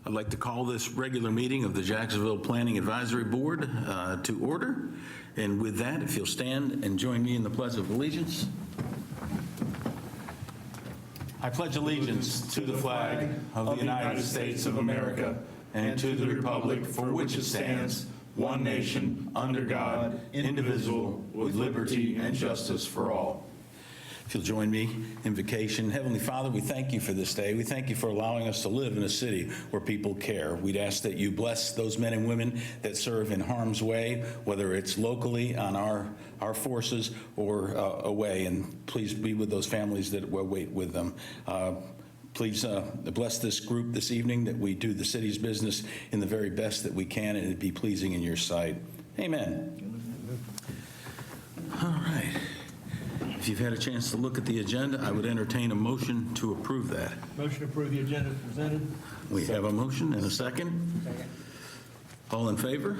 I'd like to call this regular meeting of the Jacksonville Planning Advisory Board to order. And with that, if you'll stand and join me in the Pledge of Allegiance. I pledge allegiance to the flag of the United States of America and to the republic for which it stands, one nation, under God, indivisible, with liberty and justice for all. If you'll join me in invocation. Heavenly Father, we thank you for this day. We thank you for allowing us to live in a city where people care. We'd ask that you bless those men and women that serve in harm's way, whether it's locally on our forces or away, and please be with those families that wait with them. Please bless this group this evening, that we do the city's business in the very best that we can, and it be pleasing in your sight. Amen. All right. If you've had a chance to look at the agenda, I would entertain a motion to approve that. Motion to approve the agenda as presented. We have a motion and a second. Second. All in favor?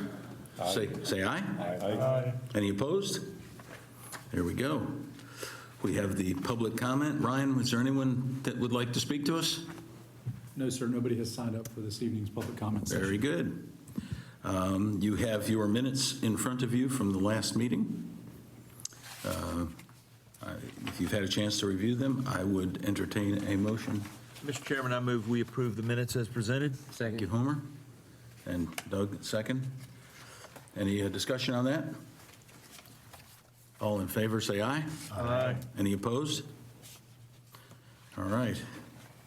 Aye. Say aye. Aye. Any opposed? There we go. We have the public comment. Ryan, is there anyone that would like to speak to us? No, sir. Nobody has signed up for this evening's public comment session. Very good. You have your minutes in front of you from the last meeting. If you've had a chance to review them, I would entertain a motion. Mr. Chairman, I move we approve the minutes as presented. Thank you, Homer. And Doug, second. Any discussion on that? All in favor, say aye. Aye. Any opposed? All right.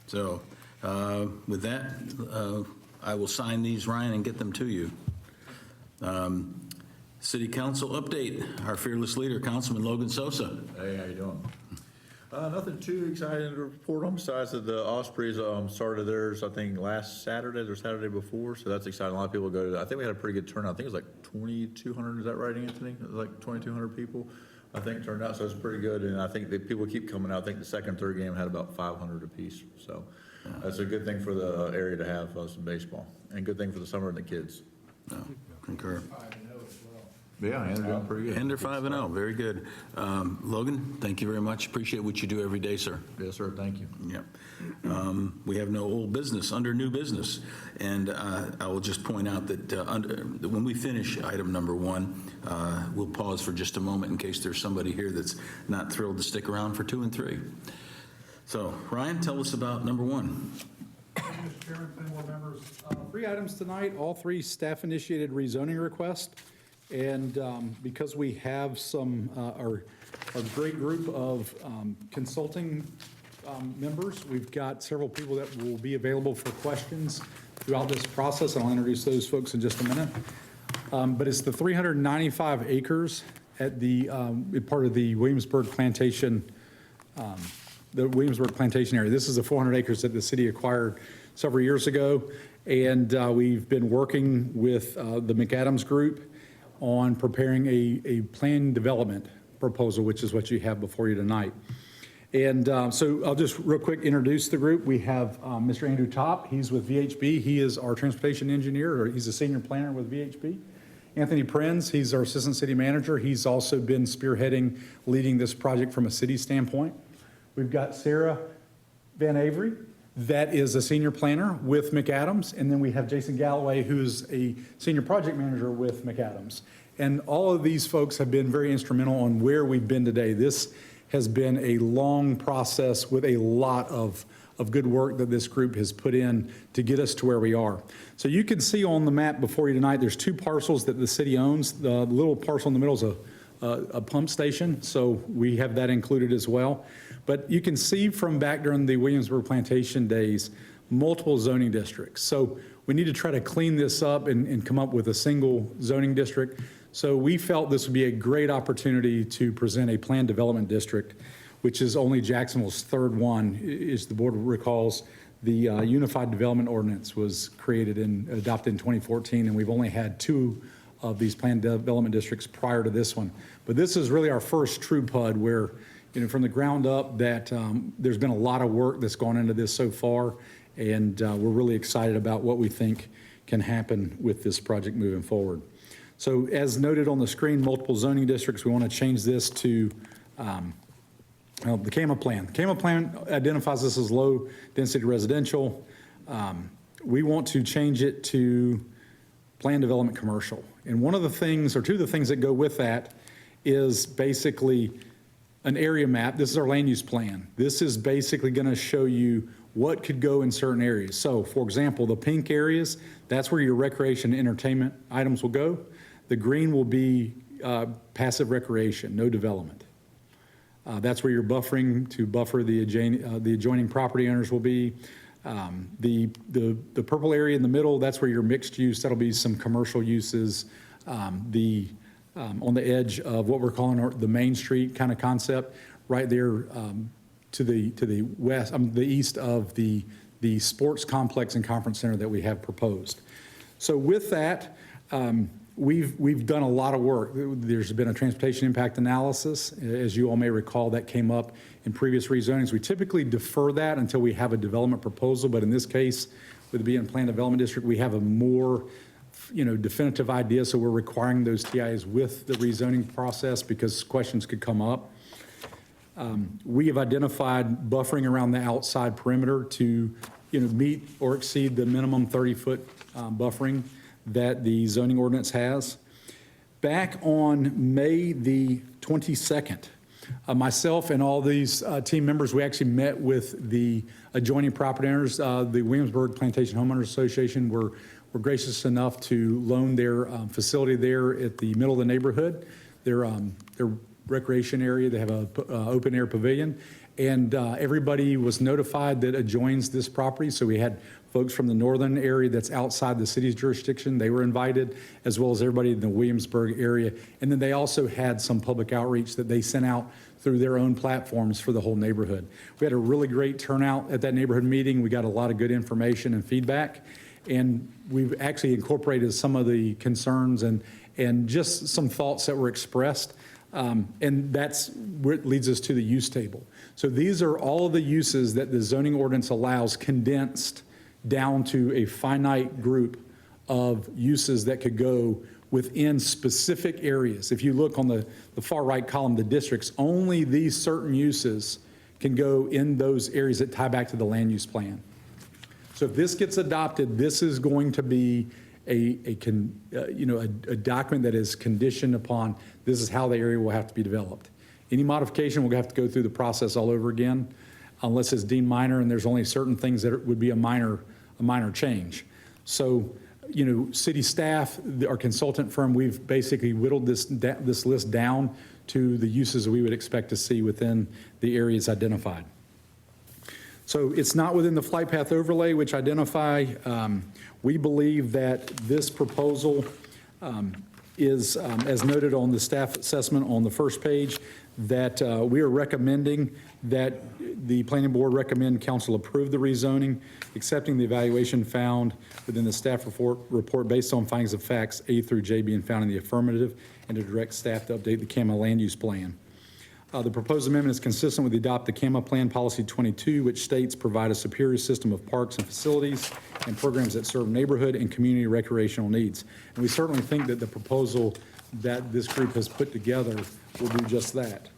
So with that, I will sign these, Ryan, and get them to you. City Council update. Our fearless leader, Councilman Logan Sosa. Hey, how you doing? Nothing too exciting to report on besides that the Ospreys started theirs, I think, last Saturday or Saturday before, so that's exciting. A lot of people go to that. I think we had a pretty good turnout. I think it was like 2,200, is that right, Anthony? It was like 2,200 people, I think, turned out, so it's pretty good, and I think that people keep coming out. I think the second, third game had about 500 apiece, so that's a good thing for the area to have some baseball, and good thing for the summer and the kids. No, concur. Yeah, and they're doing pretty good. And they're 5-0, very good. Logan, thank you very much. Appreciate what you do every day, sir. Yes, sir, thank you. Yeah. We have no old business, under new business. And I will just point out that when we finish item number 1, we'll pause for just a moment in case there's somebody here that's not thrilled to stick around for 2 and 3. So, Ryan, tell us about number 1. Mr. Chairman, panel members, 3 items tonight, all 3 staff-initiated rezoning requests. And because we have some, our great group of consulting members, we've got several people that will be available for questions throughout this process, and I'll introduce those folks in just a minute. But it's the 395 acres at the part of the Williamsburg Plantation, area. This is the 400 acres that the city acquired several years ago, and we've been working with the McAdams Group on preparing a planned development proposal, which is what you have before you tonight. And so I'll just real quick introduce the group. We have Mr. Andrew Topp. He's with VHB. He is our transportation engineer, or he's a senior planner with VHB. Anthony Prenz, he's our assistant city manager. He's also been spearheading, leading this project from a city standpoint. We've got Sarah Van Avery, that is a senior planner with McAdams, and then we have Jason Galloway, who's a senior project manager with McAdams. And all of these folks have been very instrumental on where we've been today. This has been a long process with a lot of good work that this group has put in to get us to where we are. So you can see on the map before you tonight, there's 2 parcels that the city owns. The little parcel in the middle is a pump station, so we have that included as well. But you can see from back during the Williamsburg Plantation days, multiple zoning districts. So we need to try to clean this up and come up with a single zoning district. So we felt this would be a great opportunity to present a planned development district, which is only Jacksonville's 3rd one. As the board recalls, the Unified Development Ordinance was created and adopted in 2014, and we've only had 2 of these planned development districts prior to this one. But this is really our first true PUD where, from the ground up, that there's been a lot of work that's gone into this so far, and we're really excited about what we think can happen with this project moving forward. So as noted on the screen, multiple zoning districts, we want to change this to the CAMA plan. The CAMA plan identifies this as low density residential. we want to change it to plan development commercial. And one of the things, or two of the things that go with that is basically an area map. This is our land use plan. This is basically going to show you what could go in certain areas. So for example, the pink areas, that's where your recreation and entertainment items will go. The green will be passive recreation, no development. That's where your buffering to buffer the adjoining property owners will be. The purple area in the middle, that's where your mixed use, that'll be some commercial uses. On the edge of what we're calling the Main Street kind of concept, right there to the west, the east of the sports complex and conference center that we have proposed. So with that, we've done a lot of work. There's been a transportation impact analysis. As you all may recall, that came up in previous rezonings. We typically defer that until we have a development proposal, but in this case, with it being a planned development district, we have a more definitive idea, so we're requiring those TIAs with the rezoning process because questions could come up. We have identified buffering around the outside perimeter to meet or exceed the minimum 30-foot buffering that the zoning ordinance has. Back on May the 22nd, myself and all these team members, we actually met with the adjoining property owners. The Williamsburg Plantation Homeowners Association were gracious enough to loan their facility there at the middle of the neighborhood, their recreation area. They have a open air pavilion, and everybody was notified that adjoins this property. So we had folks from the northern area that's outside the city's jurisdiction. They were invited, as well as everybody in the Williamsburg area. And then they also had some public outreach that they sent out through their own platforms for the whole neighborhood. We had a really great turnout at that neighborhood meeting. We got a lot of good information and feedback. And we've actually incorporated some of the concerns and just some thoughts that were expressed. And that's where it leads us to the use table. So these are all of the uses that the zoning ordinance allows condensed down to a finite group of uses that could go within specific areas. If you look on the far right column, the districts, only these certain uses can go in those areas that tie back to the land use plan. So if this gets adopted, this is going to be a document that is conditioned upon this is how the area will have to be developed. Any modification will have to go through the process all over again, unless it's deemed minor, and there's only certain things that would be a minor change. So, city staff, our consultant firm, we've basically whittled this list down to the uses we would expect to see within the areas identified. So it's not within the flight path overlay, which identify, we believe that this proposal is, as noted on the staff assessment on the first page, that we are recommending that the planning board recommend council approve the rezoning, accepting the evaluation found within the staff report based on findings of facts A through J being found in the affirmative, and to direct staff to update the CAMA land use plan. The proposed amendment is consistent with the Adopt the CAMA Plan Policy 22, which states provide a superior system of parks and facilities and programs that serve neighborhood and community recreational needs. And we certainly think that the proposal that this group has put together will do just that.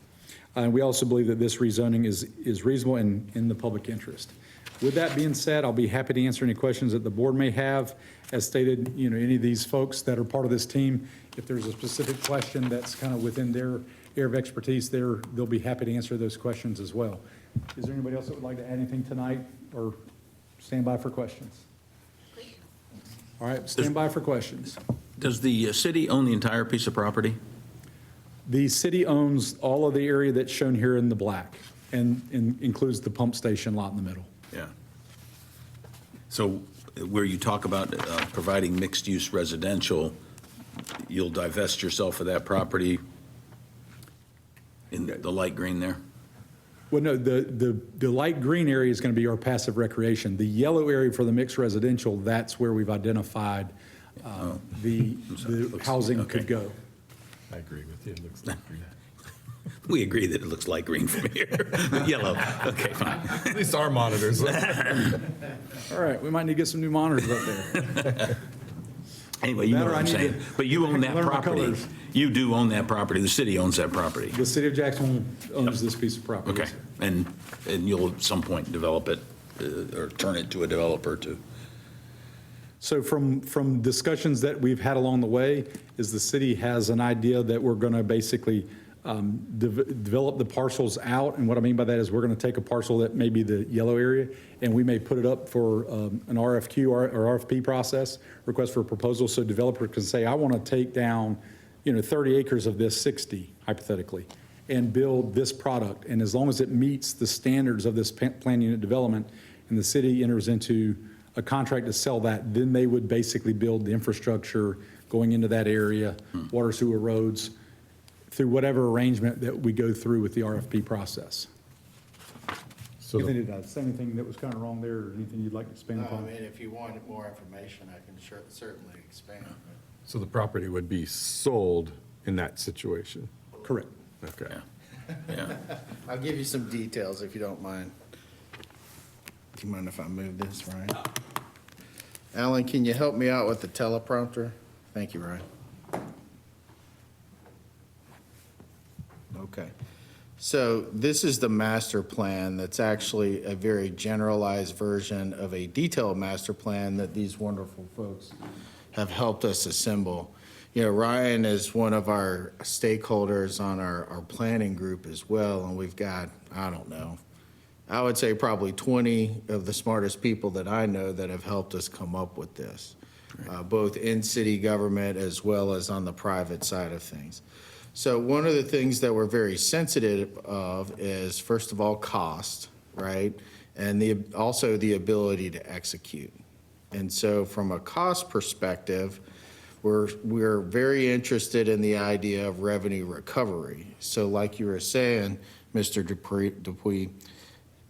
And we also believe that this rezoning is reasonable and in the public interest. With that being said, I'll be happy to answer any questions that the board may have. As stated, any of these folks that are part of this team, if there's a specific question that's kind of within their area of expertise, they'll be happy to answer those questions as well. Is there anybody else that would like to add anything tonight, or stand by for questions? All right, stand by for questions. Does the city own the entire piece of property? The city owns all of the area that's shown here in the black, and includes the pump station lot in the middle. Yeah. So where you talk about providing mixed-use residential, you'll divest yourself of that property in the light green there? Well, no, the light green area is going to be our passive recreation. The yellow area for the mixed residential, that's where we've identified the housing could go. I agree with you. It looks like green. We agree that it looks light green from here. Yellow. Okay, fine. At least our monitors. All right, we might need to get some new monitors up there. Anyway, you know what I'm saying. But you own that learn my property. colors. You do own that property. The city owns that property. The city of Jacksonville owns this piece of property. Okay. And you'll at some point develop it or turn it to a developer to. So from discussions that we've had along the way, is the city has an idea that we're going to basically develop the parcels out. And what I mean by that is we're going to take a parcel that may be the yellow area, and we may put it up for an RFQ or RFP process, request for a proposal. So developer can say, I want to take down, 30 acres of this 60, hypothetically, and build this product. And as long as it meets the standards of this plan unit development and the city enters into a contract to sell that, then they would basically build the infrastructure going into that area, water, sewer, roads, through whatever arrangement that we go through with the RFP process. So Anything, did I say anything that was kind of wrong there, or anything you'd like to expand No, I upon? mean, if you wanted more information, I can certainly expand. So the property would be sold in that situation? Correct. Okay. Yeah. I'll give you some details if you don't mind. Do you mind if I move this, Ryan? Alan, can you help me out with the teleprompter? Thank you, Ryan. Okay. So this is the master plan that's actually a very generalized version of a detailed master plan that these wonderful folks have helped us assemble. Ryan is one of our stakeholders on our planning group as well, and we've got, I don't know, I would say probably 20 of the smartest people that I know that have helped us come up with this, both in city government as well as on the private side of things. So one of the things that we're very sensitive of is, first of all, cost, right? And also the ability to execute. And so from a cost perspective, we're very interested in the idea of revenue recovery. So like you were saying, Mr. Dupuy,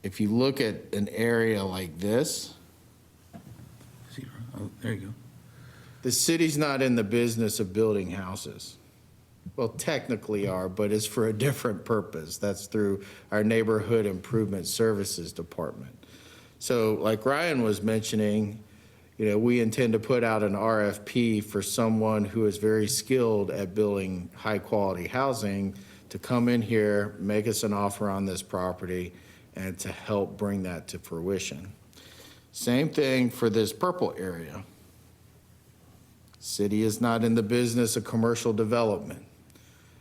if you look at an area like this, Oh, there you go. the city's not in the business of building houses. Well, technically are, but it's for a different purpose. That's through our Neighborhood Improvement Services Department. So like Ryan was mentioning, we intend to put out an RFP for someone who is very skilled at building high-quality housing to come in here, make us an offer on this property, and to help bring that to fruition. Same thing for this purple area. City is not in the business of commercial development.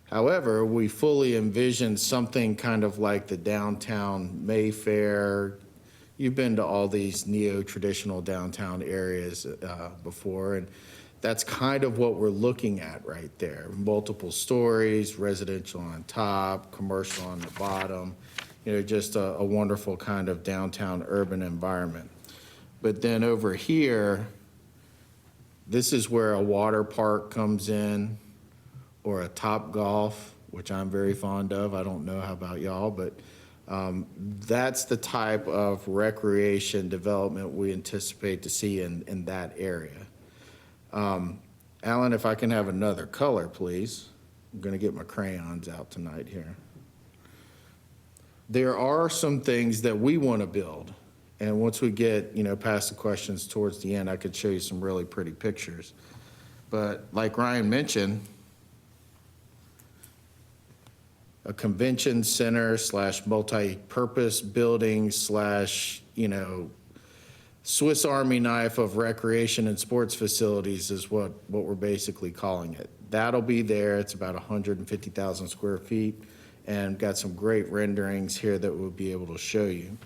However, we fully envision something kind of like the downtown Mayfair. You've been to all these neo-traditional downtown areas before, and that's kind of what we're looking at right there. Multiple stories, residential on top, commercial on the bottom, just a wonderful kind of downtown urban environment. But then over here, this is where a water park comes in, or a Top Golf, which I'm very fond of. I don't know how about y'all, but that's the type of recreation development we anticipate to see in that area. Alan, if I can have another color, please. I'm gonna get my crayons out tonight here. There are some things that we want to build. And once we get, past the questions towards the end, I could show you some really pretty pictures. But like Ryan mentioned, a convention center / multi-purpose building / Swiss Army knife of recreation and sports facilities is what we're basically calling it. That'll be there. It's about 150,000 square feet, and got some great renderings here that we'll be able to show you.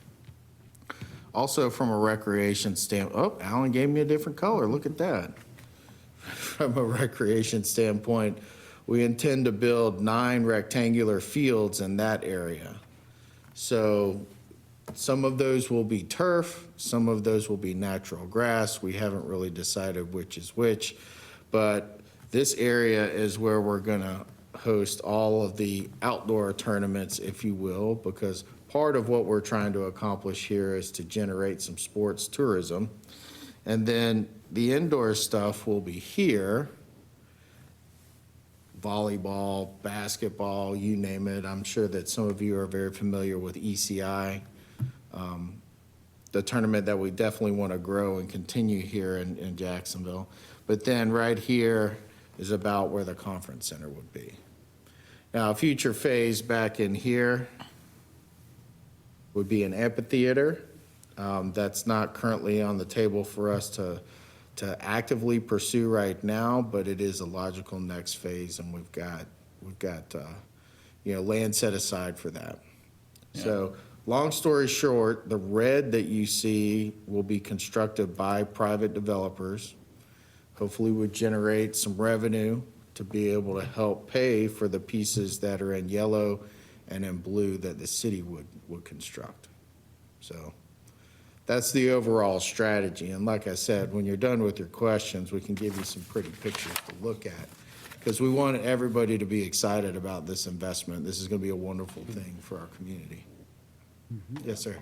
Also from a recreation standpoint, Alan gave me a different color. Look at that. From a recreation standpoint, we intend to build 9 rectangular fields in that area. So some of those will be turf, some of those will be natural grass. We haven't really decided which is which, but this area is where we're gonna host all of the outdoor tournaments, if you will, because part of what we're trying to accomplish here is to generate some sports tourism. And then the indoor stuff will be here. Volleyball, basketball, you name it. I'm sure that some of you are very familiar with ECI, the tournament that we definitely want to grow and continue here in Jacksonville. But then right here is about where the conference center would be. Now, a future phase back in here would be an amphitheater. That's not currently on the table for us to actively pursue right now, but it is a logical next phase, and we've got land set aside for that. So, long story short, the red that you see will be constructed by private developers. Hopefully would generate some revenue to be able to help pay for the pieces that are in yellow and in blue that the city would construct. So that's the overall strategy. And like I said, when you're done with your questions, we can give you some pretty pictures to look at, because we want everybody to be excited about this investment. This is going to be a wonderful thing for our community. Yes, sir.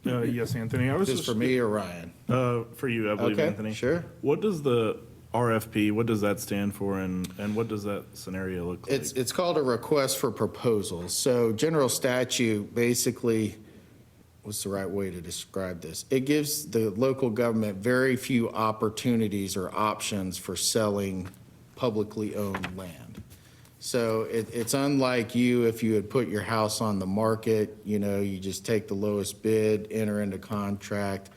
Yes, Anthony. I was This for me or Ryan? for you, I believe, Okay, Anthony. sure. What does the RFP, what does that stand for, and what does that scenario look like? It's called a request for proposals. So general statute, basically, what's the right way to describe this? It gives the local government very few opportunities or options for selling publicly owned land. So it's unlike you, if you had put your house on the market, you just take the lowest bid, enter into contract.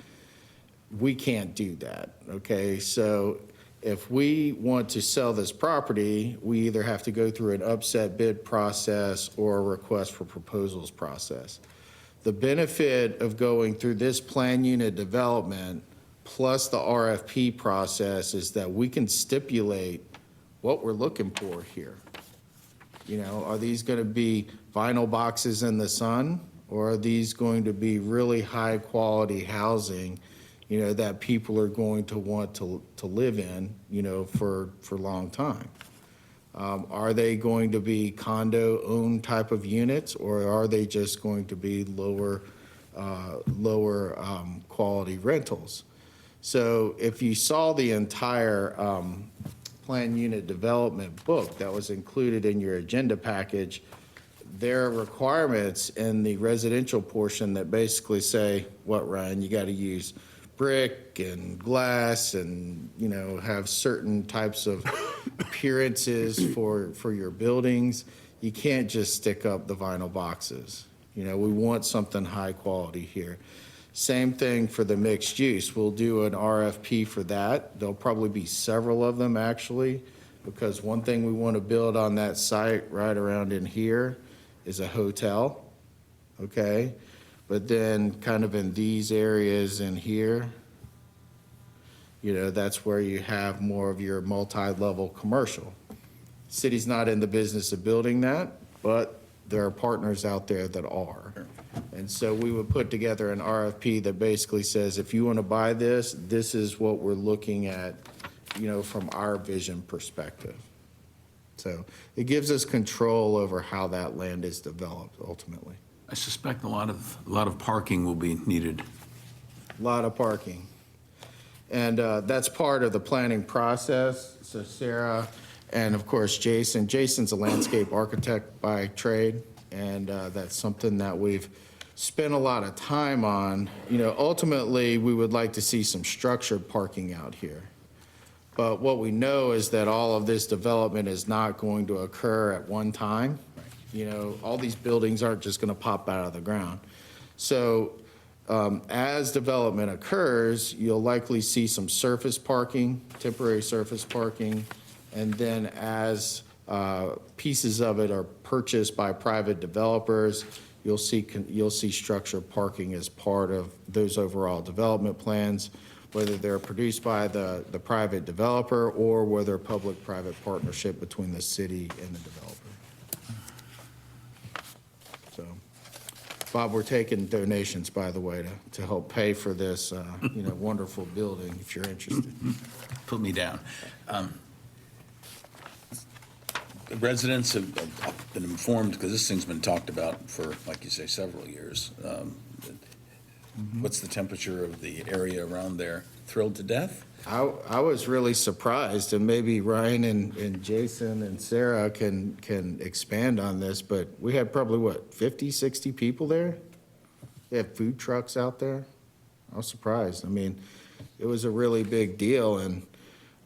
We can't do that, okay? So if we want to sell this property, we either have to go through an upset bid process or a request for proposals process. The benefit of going through this plan unit development plus the RFP process is that we can stipulate what we're looking for here. Are these going to be vinyl boxes in the sun, or are these going to be really high quality housing, that people are going to want to live in, for a long time? Are they going to be condo owned type of units, or are they just going to be lower quality rentals? So if you saw the entire plan unit development book that was included in your agenda package, there are requirements in the residential portion that basically say, what, Ryan, you got to use brick and glass and, have certain types of appearances for your buildings. You can't just stick up the vinyl boxes. We want something high quality here. Same thing for the mixed use. We'll do an RFP for that. There'll probably be several of them, actually, because one thing we want to build on that site right around in here is a hotel, okay? But then kind of in these areas in here, that's where you have more of your multi-level commercial. City's not in the business of building that, but there are partners out there that are. And so we would put together an RFP that basically says, if you want to buy this, this is what we're looking at, from our vision perspective. So it gives us control over how that land is developed ultimately. I suspect a lot of parking will be needed. A lot of parking. And that's part of the planning process. So Sarah and of course Jason. Jason's a landscape architect by trade, and that's something that we've spent a lot of time on. Ultimately, we would like to see some structured parking out here. But what we know is that all of this development is not going to occur at one time. All these buildings aren't just going to pop out of the ground. So as development occurs, you'll likely see some surface parking, temporary surface parking, and then as pieces of it are purchased by private developers, you'll see structured parking as part of those overall development plans, whether they're produced by the private developer or whether public-private partnership between the city and the developer. So, Bob, we're taking donations, by the way, to help pay for this, wonderful building, if you're interested. Put me down. The residents have been informed, because this thing's been talked about for, like you say, several years. What's the temperature of the area around there? Thrilled to death? I was really surprised, and maybe Ryan and Jason and Sarah can expand on this, but we had probably, 50, 60 people there? They have food trucks out there. I was surprised. It was a really big deal, and,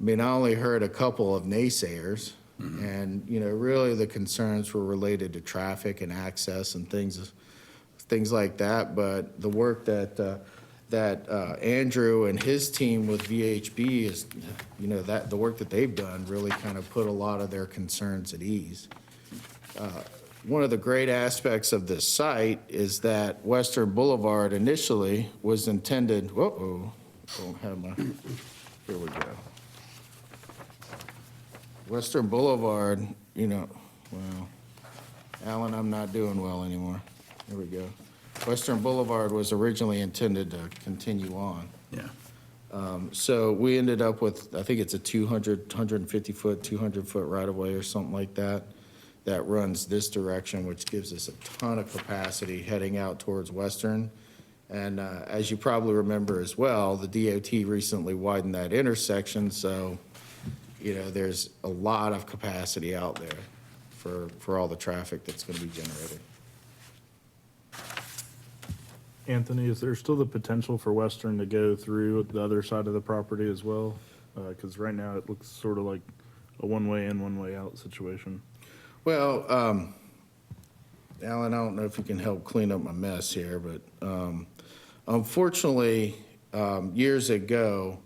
I only heard a couple of naysayers, and, really the concerns were related to traffic and access and things like that, but the work that that Andrew and his team with VHB is, that the work that they've done really kind of put a lot of their concerns at ease. One of the great aspects of this site is that Western Boulevard initially was intended, don't have my, here we go. Western Boulevard, well, Alan, I'm not doing well anymore. There we go. Western Boulevard was originally intended to continue on. Yeah. So we ended up with, I think it's a 150-foot, 200-foot right-of-way or something like that, that runs this direction, which gives us a ton of capacity heading out towards Western. And as you probably remember as well, the DOT recently widened that intersection, so, there's a lot of capacity out there for all the traffic that's going to be generated. Anthony, is there still the potential for Western to go through the other side of the property as well? Because right now it looks sort of like a one-way in, one-way out situation. Well, Alan, I don't know if you can help clean up my mess here, but unfortunately, years ago,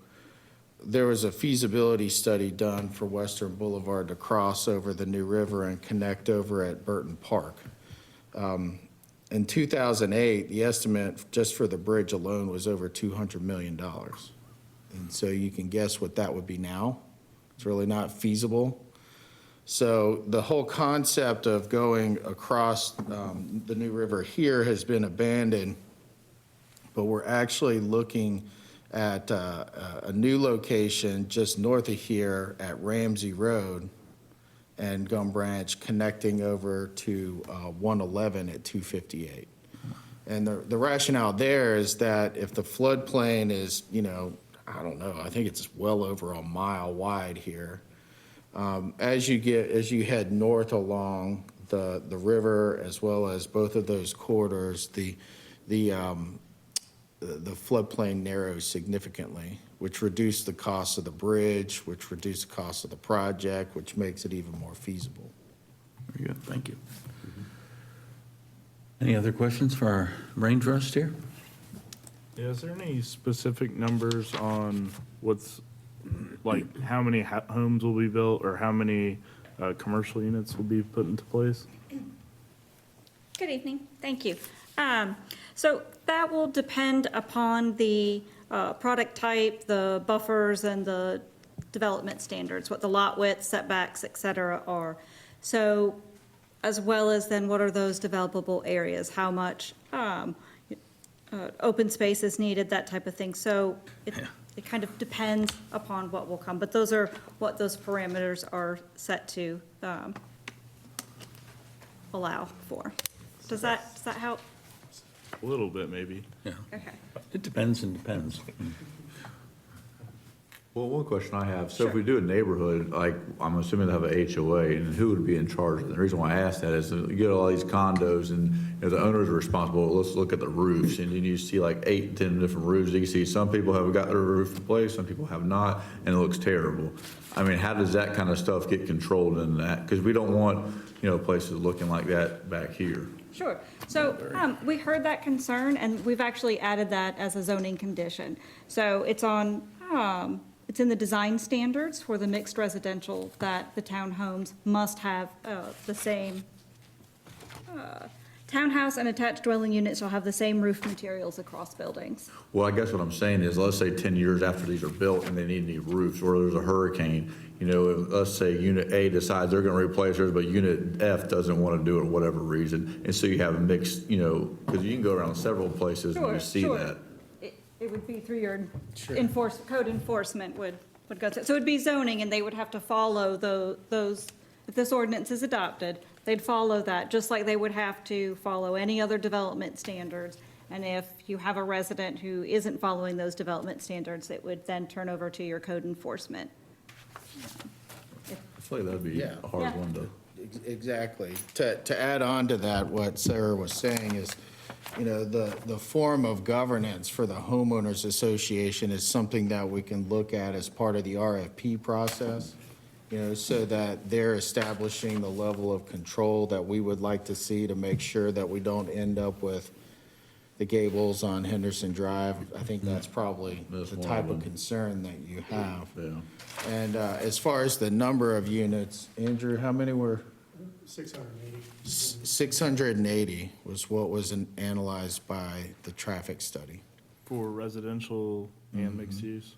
there was a feasibility study done for Western Boulevard to cross over the New River and connect over at Burton Park. In 2008, the estimate just for the bridge alone was over $200 million. And so you can guess what that would be now. It's really not feasible. So the whole concept of going across the New River here has been abandoned, but we're actually looking at a new location just north of here at Ramsey Road and Gum Branch, connecting over to 111 at 258. And the rationale there is that if the floodplain is, I don't know, I think it's well over a mile wide here. As you head north along the river, as well as both of those corridors, the floodplain narrows significantly, which reduced the cost of the bridge, which reduced the cost of the project, which makes it even more feasible. Very good, thank you. Any other questions for our brain trust here? Yeah, is there any specific numbers on like how many homes will be built or how many commercial units will be put into place? Good evening, thank you. So that will depend upon the product type, the buffers, and the development standards, what the lot width, setbacks, et cetera, are. So as well as then what are those developable areas, how much open space is needed, that type of thing. So it kind of depends upon what will come, but those are what those parameters are set to allow for. Does that help? A little bit, maybe. Yeah, Okay. it depends and depends. Well, one question I have, so if we do a neighborhood, like, I'm assuming they have an HOA, and who would be in charge? And the reason why I ask that is you get all these condos, and the owners are responsible. Let's look at the roofs, and then you see like 8, 10 different roofs. You can see some people have got their roof replaced, some people have not, and it looks terrible. I mean, how does that kind of stuff get controlled in that? Because we don't want, places looking like that back here. Sure. So we heard that concern, and we've actually added that as a zoning condition. So it's on, it's in the design standards for the mixed residential that the townhomes must have the same, townhouse and attached dwelling units shall have the same roof materials across buildings. Well, I guess what I'm saying is, let's say 10 years after these are built and they need new roofs, or there's a hurricane, let's say Unit A decides they're going to replace theirs, but Unit F doesn't want to do it for whatever reason. And so you have a mixed, because you can go around several places and you see that. It would be through your code enforcement would go through. So it'd be zoning, and they would have to follow those, if this ordinance is adopted, they'd follow that, just like they would have to follow any other development standards. And if you have a resident who isn't following those development standards, it would then turn over to your code enforcement. I feel like that'd be a hard Yeah. one to. Exactly. To add on to that, what Sarah was saying is, the form of governance for the homeowners association is something that we can look at as part of the RFP process, so that they're establishing the level of control that we would like to see to make sure that we don't end up with the gables on Henderson Drive. I think that's probably That's the one type of of them. concern that you have. Yeah. And as far as the number of units, Andrew, how many were? 680. 680 was what was analyzed by the traffic study. For residential and mixed use?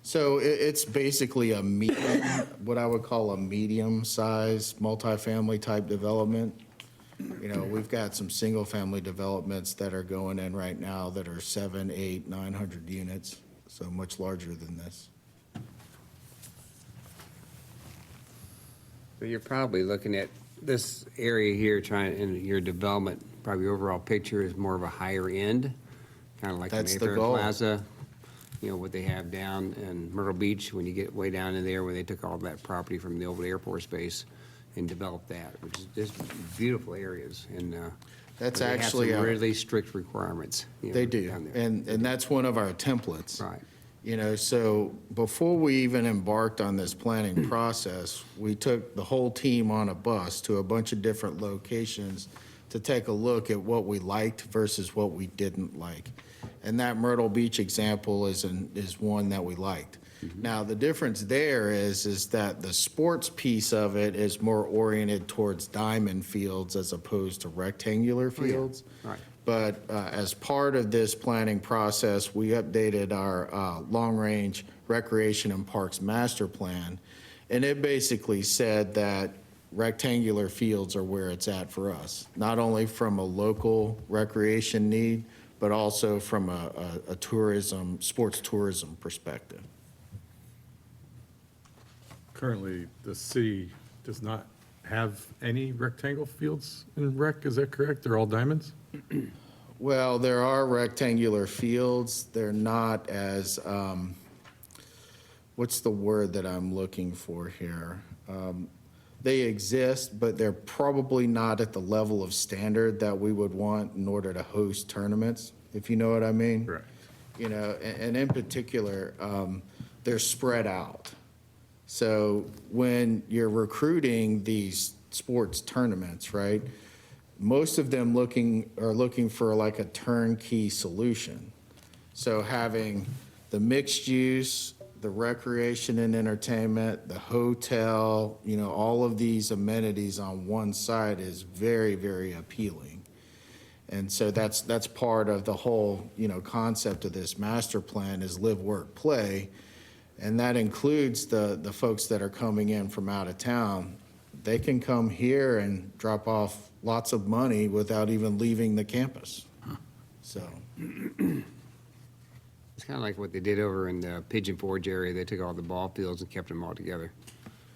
So it's basically a medium, what I would call a medium-sized multifamily type development. You know, we've got some single-family developments that are going in right now that are 700, 800, 900 units, so much larger than this. So you're probably looking at this area here, in your development, probably your overall picture is more of a higher end, kind of like That's the Mayfair goal. Plaza, you know, what they have down in Myrtle Beach, when you get way down in there, where they took all that property from the old Air Force Base and developed that, which is just beautiful areas, and That's they have actually some a- really strict requirements. You know, They do, down there. and that's one of our templates. Right. You know, so before we even embarked on this planning process, we took the whole team on a bus to a bunch of different locations to take a look at what we liked versus what we didn't like. And that Myrtle Beach example is one that we liked. Now, the difference there is that the sports piece of it is more oriented towards diamond fields as opposed to rectangular fields. Right. But as part of this planning process, we updated our long-range recreation and parks master plan. And it basically said that rectangular fields are where it's at for us, not only from a local recreation need, but also from a tourism, sports tourism perspective. Currently, the city does not have any rectangle fields in rec, is that correct? They're all diamonds? Well, there are rectangular fields. They're not as, what's the word that I'm looking for here? They exist, but they're probably not at the level of standard that we would want in order to host tournaments, if you know what I mean. Correct. You know, and in particular, they're spread out. So when you're recruiting these sports tournaments, right, most of them are looking for like a turnkey solution. So having the mixed use, the recreation and entertainment, the hotel, you know, all of these amenities on one side is very, very appealing. And so that's part of the whole, you know, concept of this master plan is live, work, play. And that includes the folks that are coming in from out of town. They can come here and drop off lots of money without even leaving the campus. So, It's kind of like what they did over in the Pigeon Forge area. They took all the ball fields and kept them all together.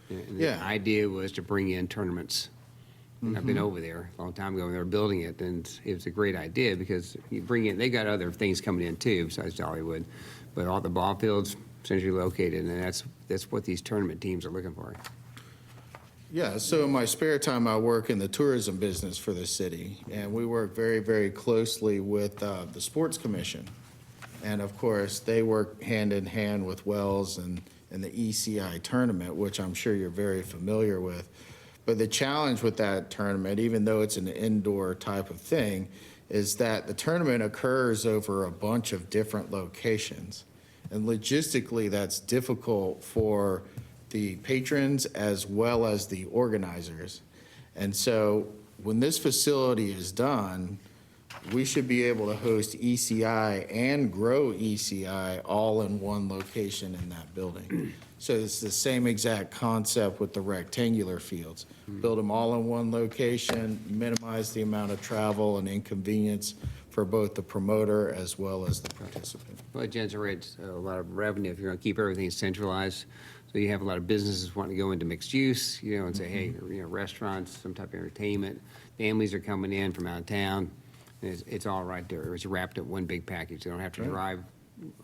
And the Yeah. idea was to bring in tournaments. And I've been over there a long time ago when they were building it, and it was a great idea because you bring in, they got other things coming in too besides Dollywood, but all the ball fields centrally located, and that's what these tournament teams are looking for. yeah, so in my spare time, I work in the tourism business for the city, and we work very, very closely with the Sports Commission. And of course, they work hand in hand with Wells and the ECI tournament, which I'm sure you're very familiar with. But the challenge with that tournament, even though it's an indoor type of thing, is that the tournament occurs over a bunch of different locations. And logistically, that's difficult for the patrons as well as the organizers. And so when this facility is done, we should be able to host ECI and grow ECI all in one location in that building. So it's the same exact concept with the rectangular fields. Build them all in one location, minimize the amount of travel and inconvenience for both the promoter as well as the participant. Well, it generates a lot of revenue if you're going to keep everything centralized. So you have a lot of businesses wanting to go into mixed use, you know, and say, hey, you know, restaurants, some type of entertainment. Families are coming in from out of town. And it's all right there. It's wrapped up one big package. They don't have to drive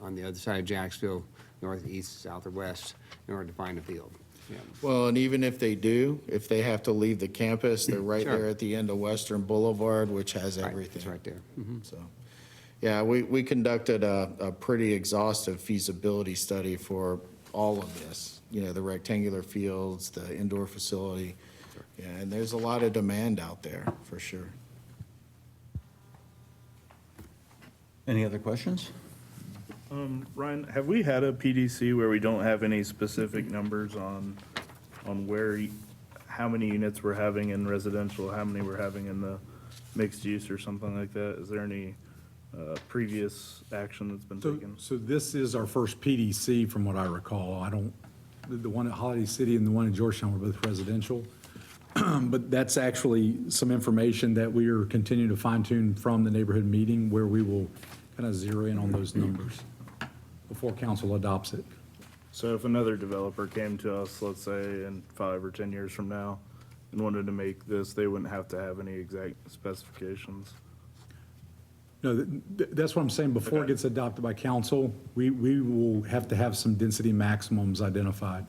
on the other side of Jacksonville, north, east, south, or west, in order to find a field. Yeah. Well, and even if they do, if they have to leave the campus, they're right Sure. there at the end of Western Boulevard, which has Right, everything. it's right there. Mhm. So, yeah, we conducted a pretty exhaustive feasibility study for all of this. You know, the rectangular fields, the indoor facility, Yeah, and there's a lot of demand out there, for sure. Any other questions? Ryan, have we had a PDC where we don't have any specific numbers on how many units we're having in residential, how many we're having in the mixed use or something like that? Is there any previous action that's been taken? So this is our first PDC from what I recall. The one at Holiday City and the one in Georgetown were both residential. But that's actually some information that we are continuing to fine tune from the neighborhood meeting where we will kind of zero in on those numbers before council adopts it. So if another developer came to us, let's say in 5 or 10 years from now, and wanted to make this, they wouldn't have to have any exact specifications? No, that's what I'm saying. Before it Okay. gets adopted by council, we will have to have some density maximums identified.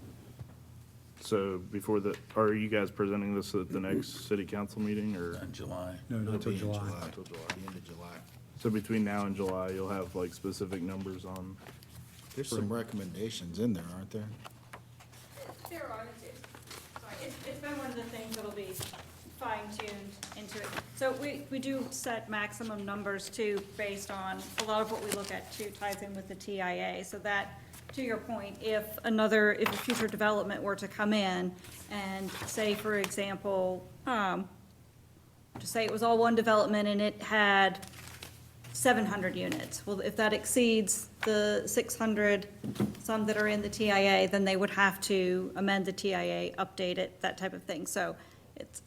So are you guys presenting this at the next city council meeting or? In July. No, not till It'll be in July. Till July. The end of July. So between now and July, you'll have like specific numbers on, There's some recommendations in there, aren't there? There are, sorry, it's been one of the things that'll be fine-tuned into it. So we do set maximum numbers too, based on, a lot of what we look at too ties in with the TIA. So that, to your point, if a future development were to come in and say, for example, to say it was all one development and it had 700 units. Well, if that exceeds the 600, some that are in the TIA, then they would have to amend the TIA, update it, that type of thing. So it's,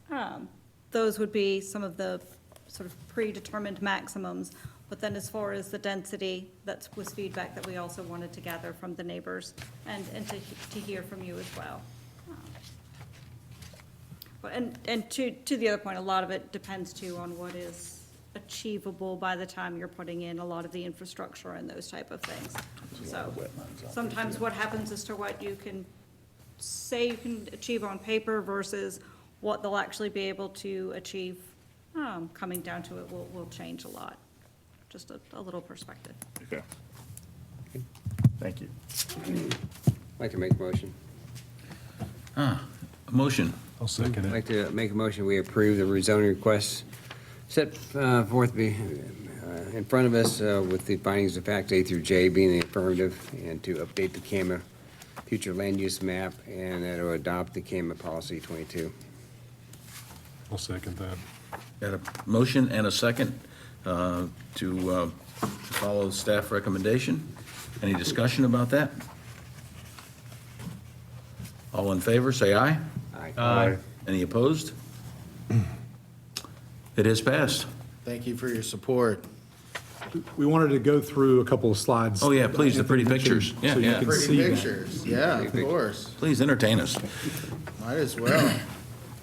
those would be some of the sort of predetermined maximums. But then as far as the density, that was feedback that we also wanted to gather from the neighbors and to hear from you as well. But, and to the other point, a lot of it depends too on what is achievable by the time you're putting in a lot of the infrastructure and those type of things. So sometimes what happens as to what you can say you can achieve on paper versus what they'll actually be able to achieve, coming down to it will change a lot. Just a little perspective. okay. Thank you. I'd like to make a motion. A motion. I'll second I'd like to make a motion, we approve the rezoning requests set forth in front of us with the findings of fact A through J being the affirmative, and to update the CAMA future land use map, and that will adopt the CAMA policy 22. I'll second that. Got a motion and a second to follow the staff recommendation. Any discussion about that? All in favor, say aye. Aye. Any opposed? It is passed. Thank you for your support. We wanted to go through a couple of slides. Oh, yeah, please, the pretty pictures. Yeah, So you yeah. can Pretty see that. pictures, yeah, of course. Please entertain us. Might as well.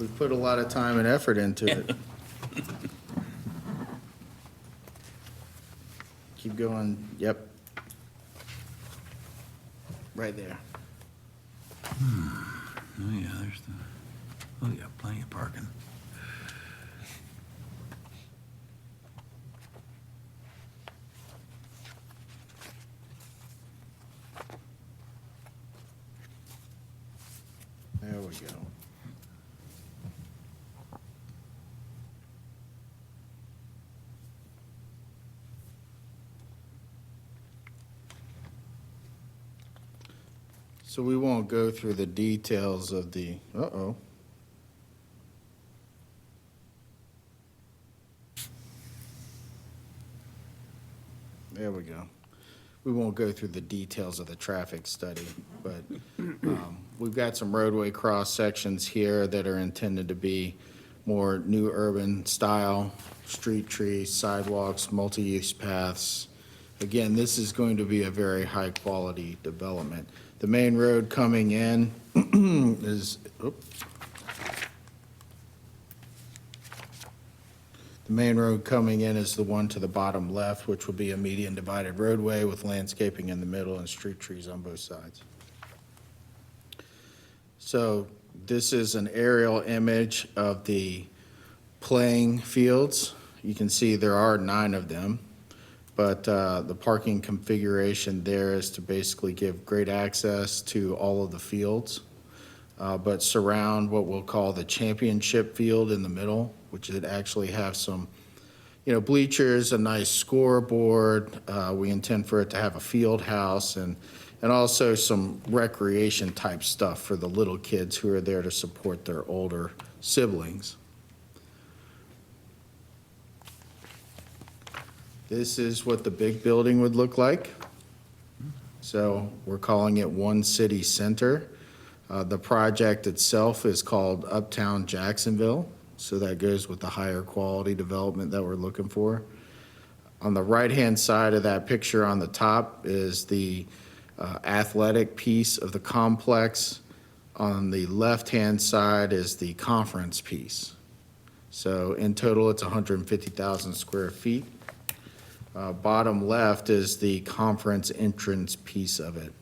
We've put a lot of time and effort into it. Keep going, yep. Right there. Oh, yeah, there's oh, yeah, plenty of parking. There we go. So we won't go through the details of the, uh-oh. There we go. We won't go through the details of the traffic study, but we've got some roadway cross sections here that are intended to be more new urban style, street trees, sidewalks, multi-use paths. Again, this is going to be a very high-quality development. The main road coming in is, the main road coming in is the one to the bottom left, which will be a median divided roadway with landscaping in the middle and street trees on both sides. So this is an aerial image of the playing fields. You can see there are 9 of them, but the parking configuration there is to basically give great access to all of the fields. but surround what we'll call the championship field in the middle, which would actually have some, bleachers, a nice scoreboard. We intend for it to have a field house and also some recreation type stuff for the little kids who are there to support their older siblings. This is what the big building would look like. So we're calling it One City Center. The project itself is called Uptown Jacksonville, so that goes with the higher quality development that we're looking for. On the right-hand side of that picture on the top is the athletic piece of the complex. On the left-hand side is the conference piece. So in total, it's 150,000 square feet. Bottom left is the conference entrance piece of it.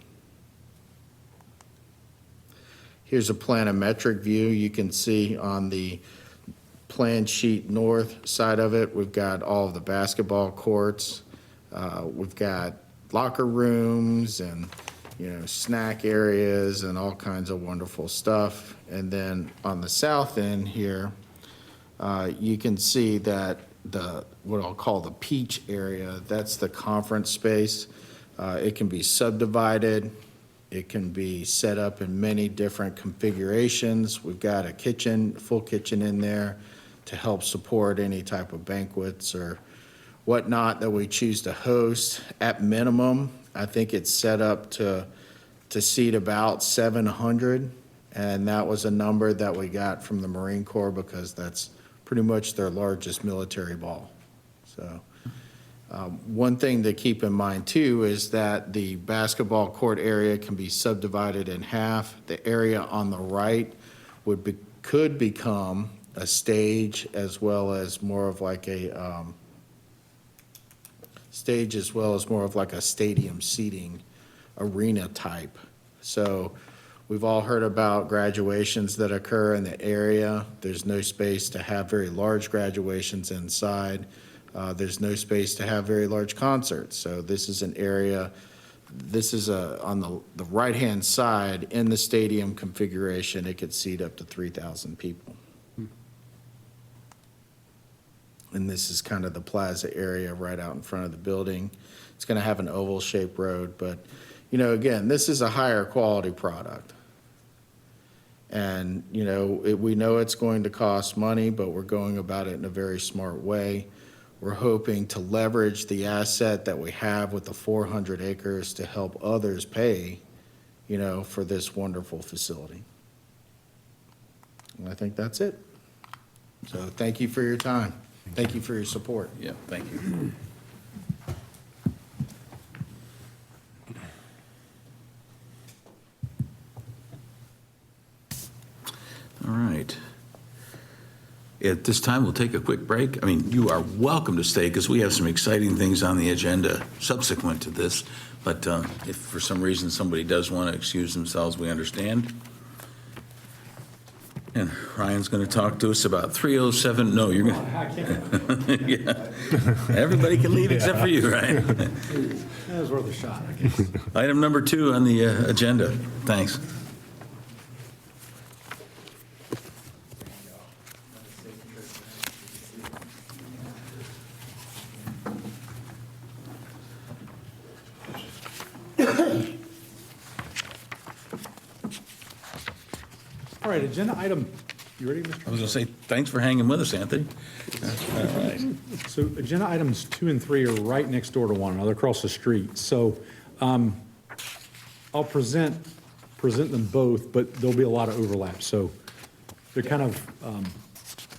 Here's a planimetric view. You can see on the plan sheet north side of it, we've got all of the basketball courts. We've got locker rooms and, snack areas and all kinds of wonderful stuff. And then on the south end here, you can see that what I'll call the peach area, that's the conference space. It can be subdivided. It can be set up in many different configurations. We've got a kitchen, full kitchen in there to help support any type of banquets or whatnot that we choose to host. At minimum, I think it's set up to seat about 700, and that was a number that we got from the Marine Corps because that's pretty much their largest military ball. So one thing to keep in mind too is that the basketball court area can be subdivided in half. The area on the right could become a stage as well as more of like a stadium seating arena type. So we've all heard about graduations that occur in the area. There's no space to have very large graduations inside. There's no space to have very large concerts. So this is an area, on the right-hand side in the stadium configuration, it could seat up to 3,000 people. And this is kind of the plaza area right out in front of the building. It's going to have an oval-shaped road, but, again, this is a higher quality product. And, we know it's going to cost money, but we're going about it in a very smart way. We're hoping to leverage the asset that we have with the 400 acres to help others pay, for this wonderful facility. And I think that's it. So thank you for your time. Thank you for your support. Yeah, thank you. All right. At this time, we'll take a quick break. I mean, you are welcome to stay because we have some exciting things on the agenda subsequent to this. But if for some reason somebody does want to excuse themselves, we understand. And Ryan's going to talk to us about 307. No, you're going to. Yeah. Everybody can leave except for you, Ryan. That was worth a shot, I guess. Item number 2 on the agenda. Thanks. All right, agenda item, you ready, Mr. I was going to say, thanks for hanging with us, Anthony. All right. So agenda items 2 and 3 are right next door to one another, across the street. So I'll present them both, but there'll be a lot of overlap. So they're kind of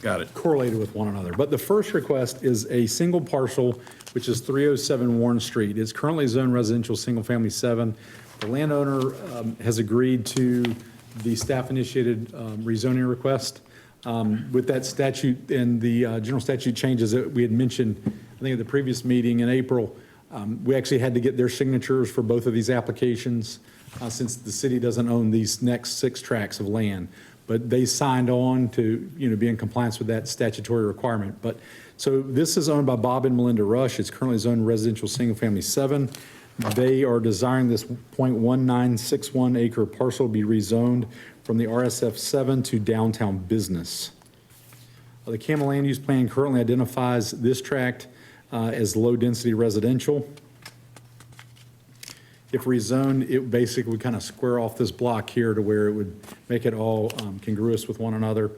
Got it. correlated with one another. But the first request is a single parcel, which is 307 Warren Street. It's currently zoned residential, single-family 7. The landowner has agreed to the staff-initiated rezoning request. With that statute and the general statute changes that we had mentioned, I think at the previous meeting in April, we actually had to get their signatures for both of these applications since the city doesn't own these next 6 tracts of land. But they signed on to, be in compliance with that statutory requirement. But, so this is owned by Bob and Melinda Rush. It's currently zoned residential single-family 7. They are desiring this .1961 acre parcel be rezoned from the RSF 7 to downtown business. The CAMA land use plan currently identifies this tract as low-density residential. If rezoned, it basically would kind of square off this block here to where it would make it all congruous with one another.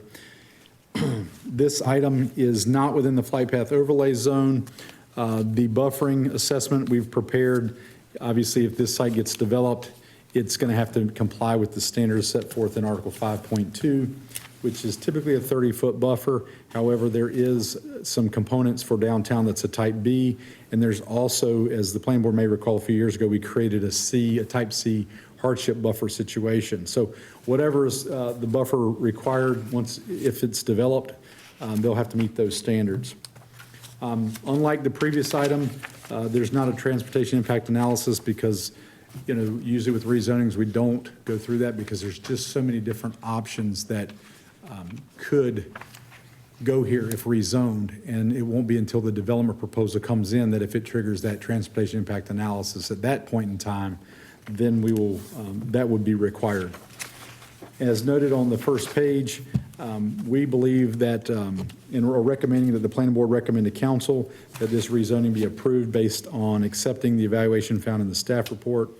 This item is not within the flight path overlay zone. The buffering assessment we've prepared, obviously, if this site gets developed, it's going to have to comply with the standards set forth in Article 5.2, which is typically a 30-foot buffer. However, there is some components for downtown that's a type B, and there's also, as the planning board may recall a few years ago, we created a type C hardship buffer situation. So whatever is the buffer required, if it's developed, they'll have to meet those standards. Unlike the previous item, there's not a transportation impact analysis because, usually with rezonings, we don't go through that because there's just so many different options that could go here if rezoned, and it won't be until the development proposal comes in that if it triggers that transportation impact analysis at that point in time, then we will, that would be required. As noted on the first page, we believe that, and we're recommending that the planning board recommend to council that this rezoning be approved based on accepting the evaluation found in the staff report,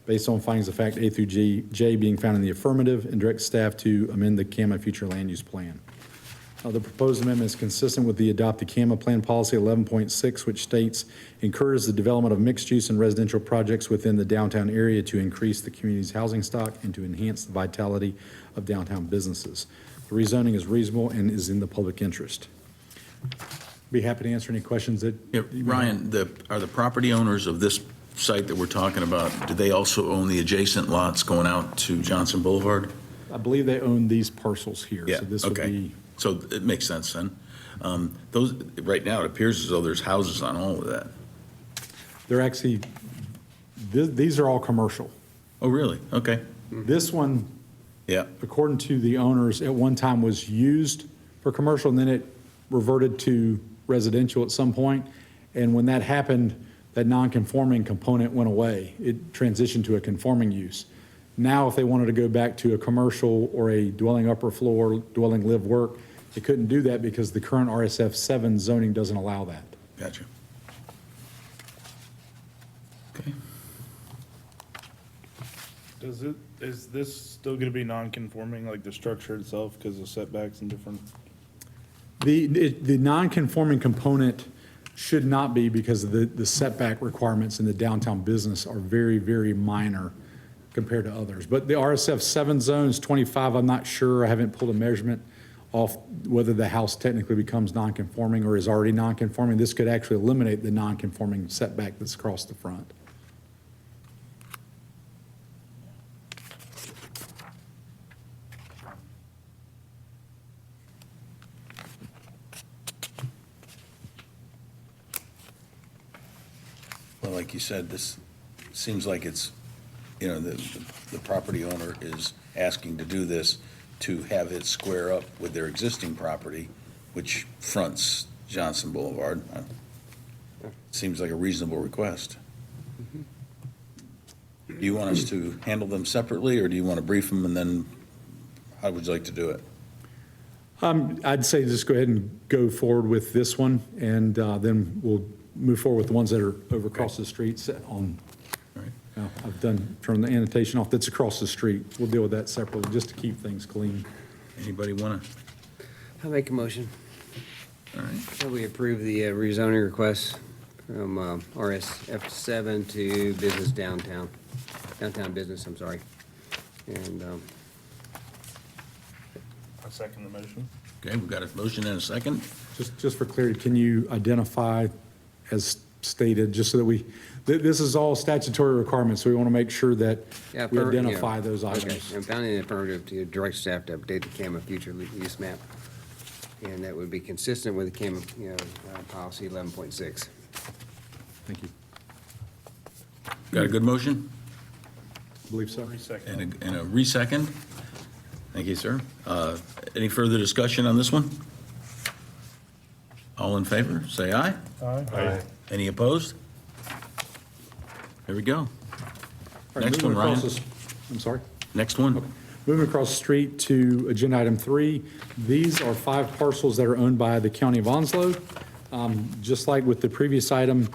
based on findings of fact A through J being found in the affirmative, and direct staff to amend the CAMA future land use plan. The proposed amendment is consistent with the adopted CAMA plan policy 11.6, which states, encourages the development of mixed-use and residential projects within the downtown area to increase the community's housing stock and to enhance the vitality of downtown businesses. The rezoning is reasonable and is in the public interest. Be happy to answer any questions that. Yeah, Ryan, are the property owners of this site that we're talking about, do they also own the adjacent lots going out to Johnson Boulevard? I believe they own these parcels here. Yeah, So this would okay. be, So it makes sense then. Those, right now, it appears as though there's houses on all of that. they're actually, these are all commercial. Oh, really? Okay. This one, Yeah. according to the owners, at one time was used for commercial, and then it reverted to residential at some point. And when that happened, that non-conforming component went away. It transitioned to a conforming use. Now, if they wanted to go back to a commercial or a dwelling upper floor, dwelling live work, they couldn't do that because the current RSF 7 zoning doesn't allow that. Gotcha. Okay. Is this still gonna be non-conforming, like the structure itself, because of setbacks and different? The non-conforming component should not be because of the setback requirements in the downtown business are very, very minor compared to others. But the RSF 7 zones, 25, I'm not sure, I haven't pulled a measurement off whether the house technically becomes non-conforming or is already non-conforming. This could actually eliminate the non-conforming setback that's across the front. Well, like you said, this seems like it's, the property owner is asking to do this to have it square up with their existing property, which fronts Johnson Boulevard. Seems like a reasonable request. Do you want us to handle them separately, or do you want to brief them, and then how would you like to do it? I'd say just go ahead and go forward with this one, and then we'll move forward with the ones that are over across the street on, All right. I've turned the annotation off, that's across the street. We'll deal with that separately, just to keep things clean. Anybody want to? I'll make a motion. All right. So we approve the rezoning request from RSF 7 to business downtown business, I'm sorry. And I second the motion. Okay, we've got a motion and a second. Just for clarity, can you identify, as stated, just so that this is all statutory requirements, so we want to make sure that yeah, we affirm- identify yeah. those Okay. items. I'm found in the affirmative to direct staff to update the CAMA future use map. And that would be consistent with the CAMA, policy 11.6. Thank you. Got a good motion? I believe so. And a re-second? Thank you, sir. Any further discussion on this one? All in favor, say aye. Aye. Any opposed? There we go. All right, Next one, moving across Ryan. this- I'm sorry? Next one. Moving across the street to agenda item 3, these are 5 parcels that are owned by the County of Onslow. Just like with the previous item,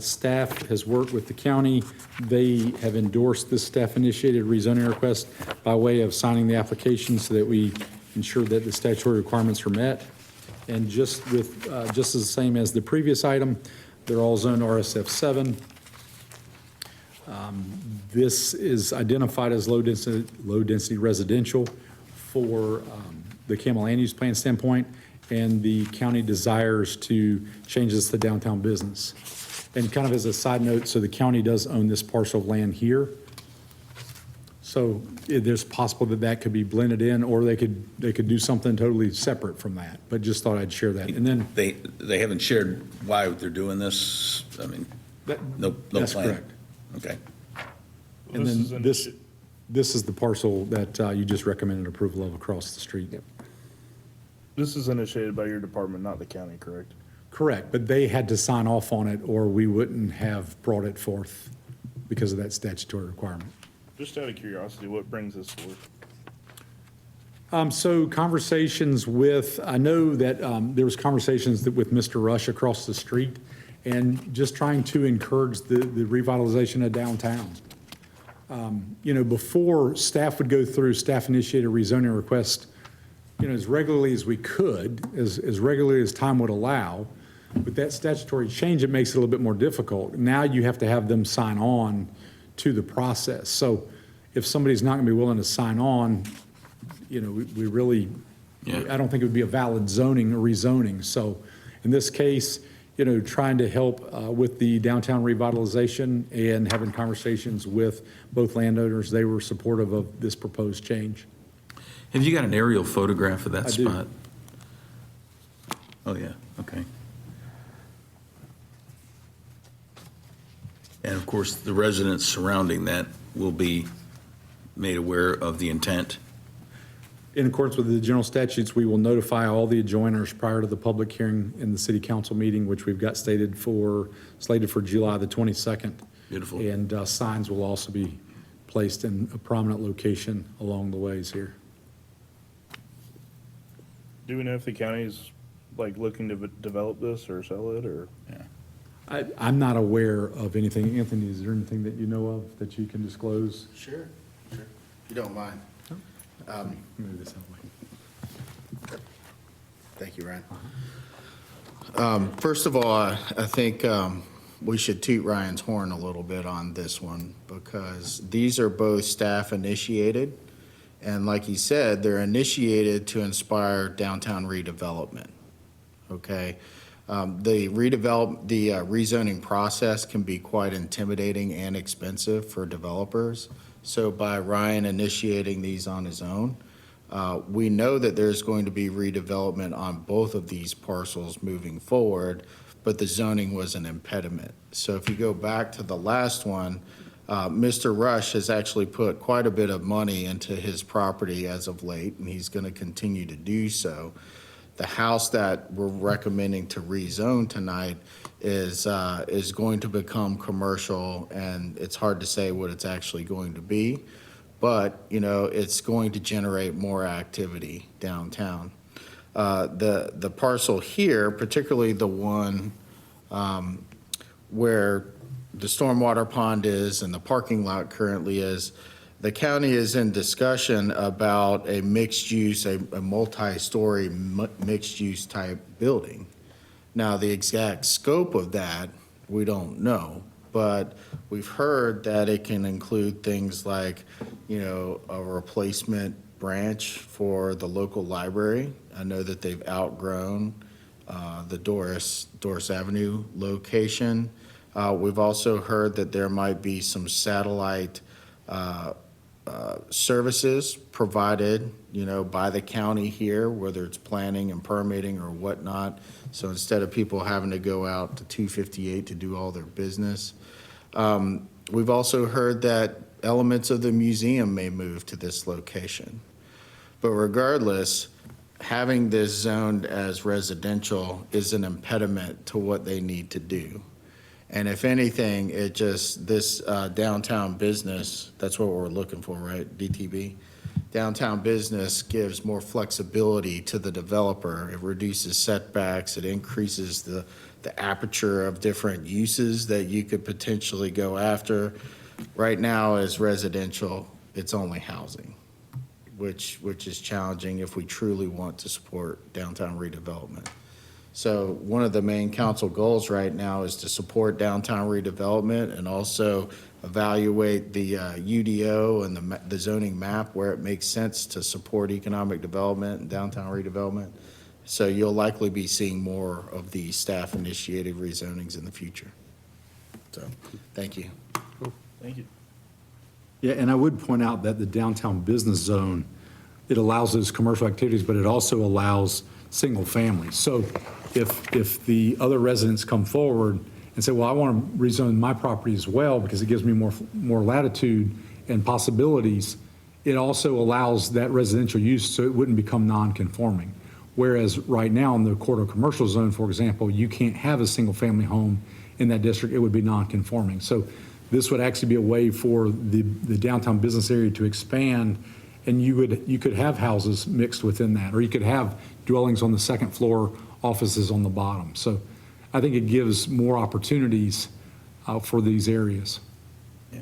staff has worked with the county. They have endorsed this staff-initiated rezoning request by way of signing the application so that we ensure that the statutory requirements are met. And just as the same as the previous item, they're all zoned RSF 7. This is identified as low-density residential for the Campbell land use plan standpoint, and the county desires to change this to downtown business. And kind of as a side note, so the county does own this parcel of land here. So there's possible that that could be blended in, or they could do something totally separate from that, but just thought I'd share that. And then, They haven't shared why they're doing this? I mean, no plan? that's correct. Okay. And This is then an this is the parcel that you just recommended approval of across the street. This is initiated by your department, not the county, correct? Correct, but they had to sign off on it, or we wouldn't have brought it forth because of that statutory requirement. Just out of curiosity, what brings this forward? So conversations with, I know that there was conversations with Mr. Rush across the street, and just trying to encourage the revitalization of downtown. You know, before, staff would go through staff-initiated rezoning requests, you know, as regularly as we could, as regularly as time would allow. With that statutory change, it makes it a little bit more difficult. Now you have to have them sign on to the process. So if somebody's not going to be willing to sign on, you know, we really, I don't think it would be a valid zoning or rezoning. So in this case, you know, trying to help with the downtown revitalization and having conversations with both landowners, they were supportive of this proposed change. Have you got an aerial photograph of that I do. spot? Oh, yeah, okay. And of course, the residents surrounding that will be made aware of the intent. In accordance with the general statutes, we will notify all the adjoiners prior to the public hearing in the city council meeting, which we've got slated for July the 22nd. Beautiful. And signs will also be placed in a prominent location along the ways here. Do we know if the county's like looking to develop this or sell it, or? I'm not aware of anything. Anthony, is there anything that you know of that you can disclose? Sure. If you don't mind. Move this out of the way. Thank you, Ryan. First of all, I think we should toot Ryan's horn a little bit on this one, because these are both staff initiated. And like he said, they're initiated to inspire downtown redevelopment, okay? The rezoning process can be quite intimidating and expensive for developers. So by Ryan initiating these on his own, we know that there's going to be redevelopment on both of these parcels moving forward, but the zoning was an impediment. So if you go back to the last one, Mr. Rush has actually put quite a bit of money into his property as of late, and he's going to continue to do so. The house that we're recommending to rezone tonight is going to become commercial, and it's hard to say what it's actually going to be, but, you know, it's going to generate more activity downtown. The parcel here, particularly the one where the stormwater pond is and the parking lot currently is, the county is in discussion about a mixed use, a multi-story mixed use type building. Now, the exact scope of that, we don't know, but we've heard that it can include things like, you know, a replacement branch for the local library. I know that they've outgrown the Doris Avenue location. We've also heard that there might be some satellite services provided, you know, by the county here, whether it's planning and permitting or whatnot. So instead of people having to go out to 258 to do all their business. We've also heard that elements of the museum may move to this location. But regardless, having this zoned as residential is an impediment to what they need to do. And if anything, this downtown business, that's what we're looking for, right, DTB? Downtown business gives more flexibility to the developer. It reduces setbacks, it increases the aperture of different uses that you could potentially go after. Right now, as residential, it's only housing, which is challenging if we truly want to support downtown redevelopment. So one of the main council goals right now is to support downtown redevelopment and also evaluate the UDO and the zoning map where it makes sense to support economic development and downtown redevelopment. So you'll likely be seeing more of the staff-initiated rezonings in the future. So, thank you. Thank you. Yeah, and I would point out that the downtown business zone, it allows those commercial activities, but it also allows single family. So if the other residents come forward and say, well, I want to rezone my property as well because it gives me more latitude and possibilities, it also allows that residential use so it wouldn't become non-conforming. Whereas right now in the corridor commercial zone, for example, you can't have a single family home in that district, it would be non-conforming. So this would actually be a way for the downtown business area to expand, and you could have houses mixed within that, or you could have dwellings on the second floor, offices on the bottom. So I think it gives more opportunities for these areas. Yeah.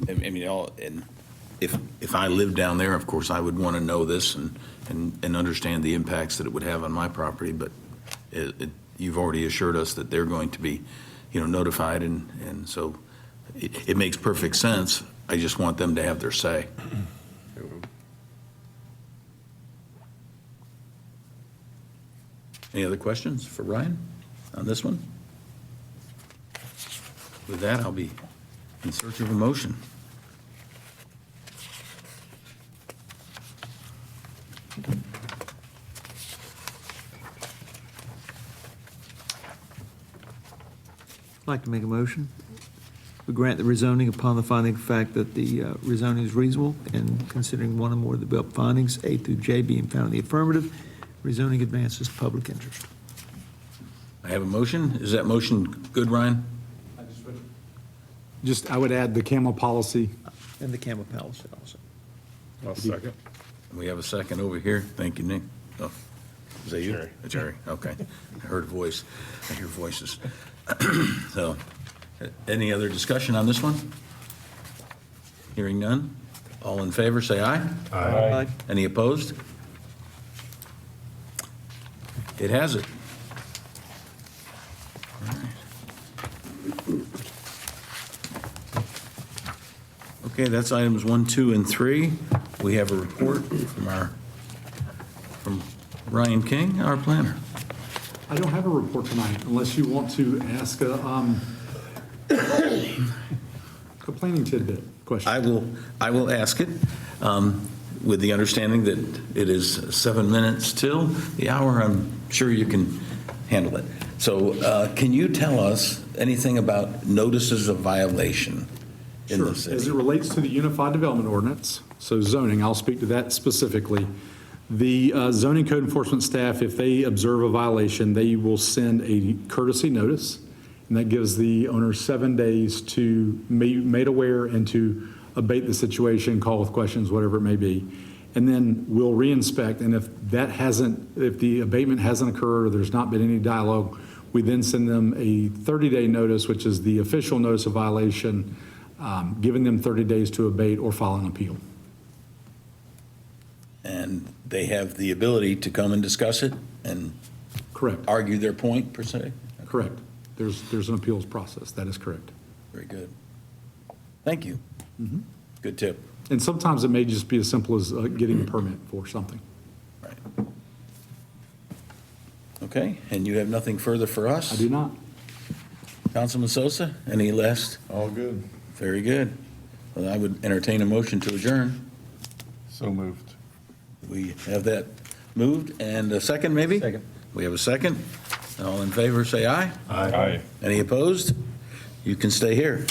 I mean, and if I lived down there, of course, I would want to know this and understand the impacts that it would have on my property, but you've already assured us that they're going to be, notified, and so it makes perfect sense. I just want them to have their say. Any other questions for Ryan on this one? With that, I'll be in search of a motion. I'd like to make a motion. We grant the rezoning upon the finding of fact that the rezoning is reasonable and considering one or more of the above findings, A through J being found in the affirmative, rezoning advances public interest. I have a motion. Is that motion good, Ryan? I would add the CAMA policy. And the Camel Palace also. I'll second. We have a second over here. Thank you, Nick. Oh, is that you? Jerry. Okay. I heard a voice. I hear voices. So, any other discussion on this one? Hearing none. All in favor, say aye. Aye. Any opposed? It has it. All right. Okay, that's items 1, 2, and 3. We have a report from Ryan King, our planner. I don't have a report tonight unless you want to ask a planning tidbit question. I will ask it with the understanding that it is 7 minutes till the hour. I'm sure you can handle it. So can you tell us anything about notices of violation in the city? As it relates to the Unified Development Ordinance, so zoning, I'll speak to that specifically. The zoning code enforcement staff, if they observe a violation, they will send a courtesy notice, and that gives the owner 7 days to be made aware and to abate the situation, call with questions, whatever it may be. And then we'll reinspect, and if the abatement hasn't occurred or there's not been any dialogue, we then send them a 30-day notice, which is the official notice of violation, giving them 30 days to abate or file an appeal. And they have the ability to come and discuss it and Correct. argue their point, per se? Correct. There's an appeals process. That is correct. Very good. Thank you. Good tip. And sometimes it may just be as simple as getting a permit for something. Right. Okay, and you have nothing further for us? I do not. Councilman Sosa, any last? All good. Very good. Well, I would entertain a motion to adjourn. So moved. We have that moved, and a second, maybe? Second. We have a second. All in favor, say aye. Aye. Any opposed? You can stay here.